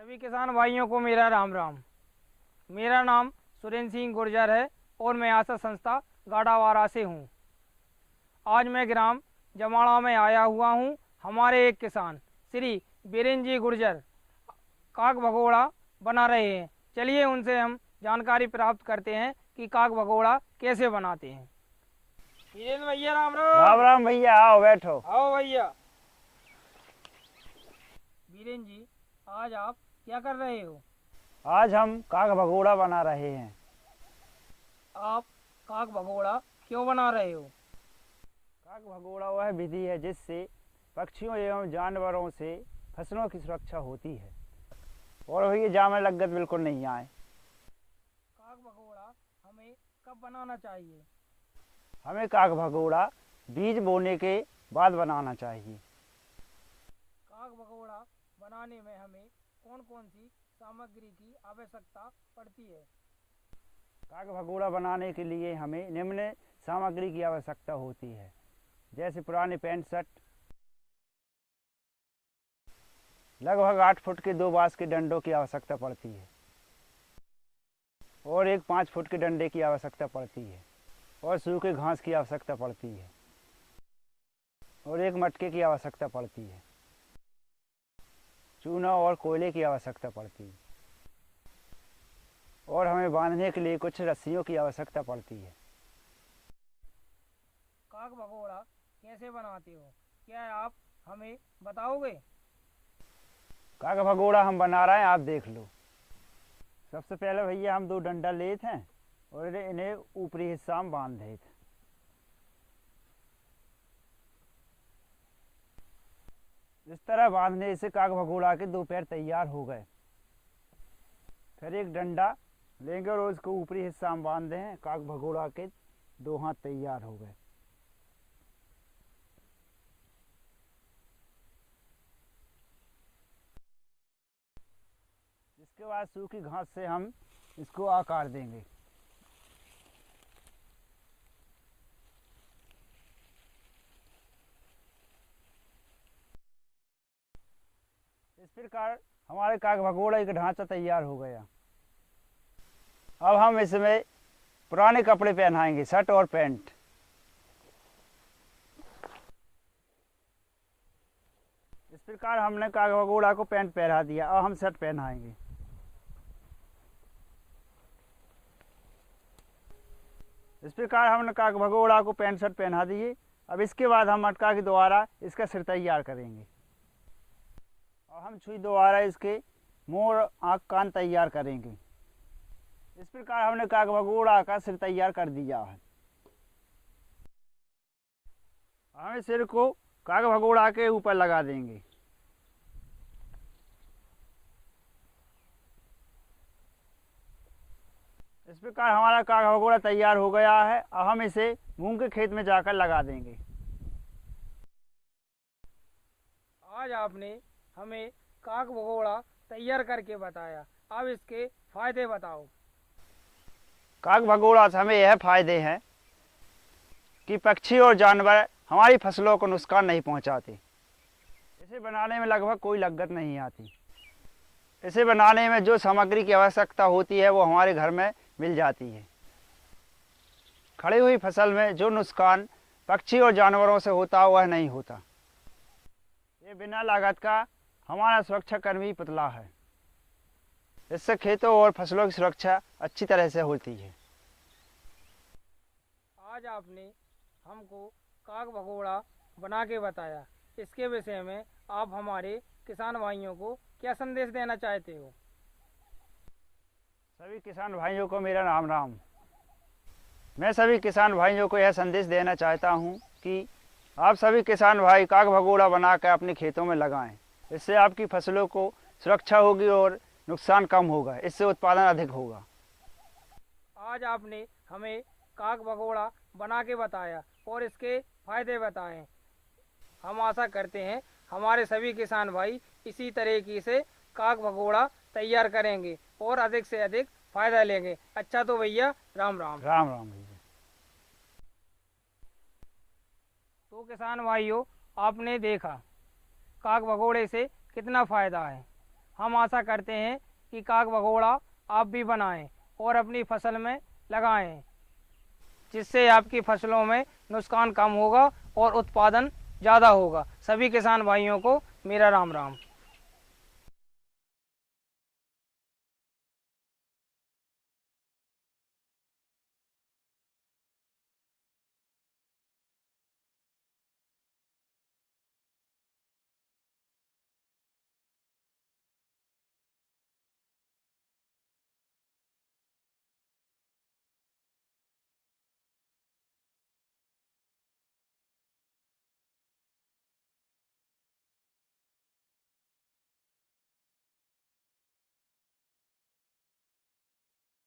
सभी किसान भाइयों को मेरा राम राम। मेरा नाम सुरेंद्र सिंह गुर्जर है और मैं आशा संस्था गाड़ावारा से हूँ। आज मैं ग्राम जमाड़ा में आया हुआ हूँ। हमारे एक किसान श्री बीरेन जी गुर्जर काक भगोड़ा बना रहे हैं। चलिए उनसे हम जानकारी प्राप्त करते हैं कि काक भगोड़ा कैसे बनाते हैं। बीरेन भैया राम राम। राम राम भैया, आओ बैठो। आओ भैया। बीरेन जी, आज आप क्या कर रहे हो? आज हम काक भगोड़ा बना रहे हैं। आप काक भगोड़ा क्यों बना रहे हो? काक भगोड़ा वह विधि है जिससे पक्षियों एवं जानवरों से फसलों की सुरक्षा होती है और भैया जामे लगत बिल्कुल नहीं आए। काक भगोड़ा हमें कब बनाना चाहिए? हमें काक भगोड़ा बीज बोने के बाद बनाना चाहिए। काक भगोड़ा बनाने में हमें कौन कौन सी सामग्री की आवश्यकता पड़ती है? काक भगोड़ा बनाने के लिए हमें निम्न सामग्री की आवश्यकता होती है, जैसे पुराने पैंट शर्ट, लगभग 8 फुट के 2 बांस के डंडों की आवश्यकता पड़ती है और एक 5 फुट के डंडे की आवश्यकता पड़ती है और सूखे घास की आवश्यकता पड़ती है और एक मटके की आवश्यकता पड़ती है। चूना और कोयले की आवश्यकता पड़ती है और हमें बांधने के लिए कुछ रस्सियों की आवश्यकता पड़ती है। काक भगोड़ा कैसे बनाते हो, क्या आप हमें बताओगे? काक भगोड़ा हम बना रहे हैं, आप देख लो। सबसे पहले भैया हम 2 डंडा लेते हैं और इन्हें ऊपरी हिस्सा में बांध देते। इस तरह बांधने से काक भगोड़ा के 2 पैर तैयार हो गए। फिर एक डंडा लेंगे और उसको ऊपरी हिस्सा में बांध दें। काक भगोड़ा के 2 हाथ तैयार हो गए। इसके बाद सूखी घास से हम इसको आकार देंगे। इस प्रकार हमारे काक भगोड़ा का ढांचा तैयार हो गया। अब हम इसमें पुराने कपड़े पहनाएंगे, शर्ट और पैंट। इस प्रकार हमने काक भगोड़ा को पैंट पहना दिया। अब हम शर्ट पहनाएंगे। इस प्रकार हमने काक भगोड़ा को पैंट शर्ट पहना दिए। अब इसके बाद हम मटका के द्वारा इसका सिर तैयार करेंगे और हम सुई द्वारा इसके मोर, आँख, कान तैयार करेंगे। इस प्रकार हमने काक भगोड़ा का सिर तैयार कर दिया है। हम इस सिर को काक भगोड़ा के ऊपर लगा देंगे। इस प्रकार हमारा काक भगोड़ा तैयार हो गया है। अब हम इसे मूंग के खेत में जाकर लगा देंगे। आज आपने हमें काक भगोड़ा तैयार करके बताया, अब इसके फायदे बताओ। काक भगोड़ा से हमें यह फायदे हैं कि पक्षी और जानवर हमारी फसलों को नुकसान नहीं पहुंचाते। इसे बनाने में लगभग कोई लागत नहीं आती। इसे बनाने में जो सामग्री की आवश्यकता होती है वो हमारे घर में मिल जाती है। खड़ी हुई फसल में जो नुकसान पक्षी और जानवरों से होता वह नहीं होता। ये बिना लागत का हमारा सुरक्षा कर्मी पुतला है। इससे खेतों और फसलों की सुरक्षा अच्छी तरह से होती है। आज आपने हमको काक भगोड़ा बना के बताया, इसके विषय में आप हमारे किसान भाइयों को क्या संदेश देना चाहते हो? सभी किसान भाइयों को मेरा राम राम। मैं सभी किसान भाइयों को यह संदेश देना चाहता हूँ कि आप सभी किसान भाई काक भगोड़ा बनाकर अपने खेतों में लगाएं। इससे आपकी फसलों को सुरक्षा होगी और नुकसान कम होगा। इससे उत्पादन अधिक होगा। आज आपने हमें काक भगोड़ा बना के बताया और इसके फायदे बताए। हम आशा करते हैं हमारे सभी किसान भाई इसी तरीके से काक भगोड़ा तैयार करेंगे और अधिक से अधिक फायदा लेंगे। अच्छा तो भैया राम राम। राम राम भैया। तो किसान भाइयों, आपने देखा काक भगोड़े से कितना फायदा है। हम आशा करते हैं कि काग भगोड़ा आप भी बनाएं और अपनी फसल में लगाएं, जिससे आपकी फसलों में नुकसान कम होगा और उत्पादन ज़्यादा होगा। सभी किसान भाइयों को मेरा राम राम।